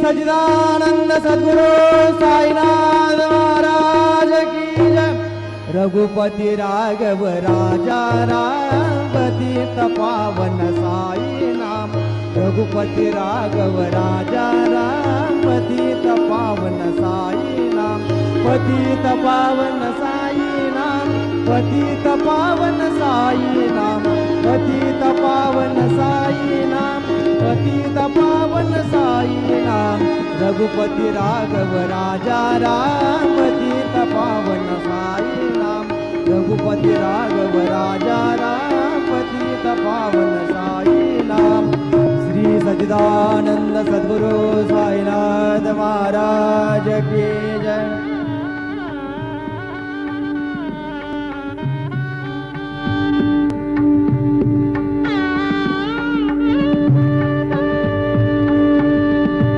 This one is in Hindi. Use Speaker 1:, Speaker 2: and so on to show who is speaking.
Speaker 1: सच्चिदानंद सद्गुरु साईनाथ महाराज की जय। रघुपति राघव राजा राम पतित पावन साई नाम। रघुपति राघव राजा राम पतित पावन साई नाम। पतित पावन साई नाम। पतित पावन साई नाम। पतित पावन साई नाम। पतित पावन साई नाम। रघुपति राघव राजा राम पतित पावन साई नाम। रघुपति राघव राजा राम पतित पावन साई नाम। श्री सच्चिदानंद सद्गुरु साईनाथ महाराज की जय।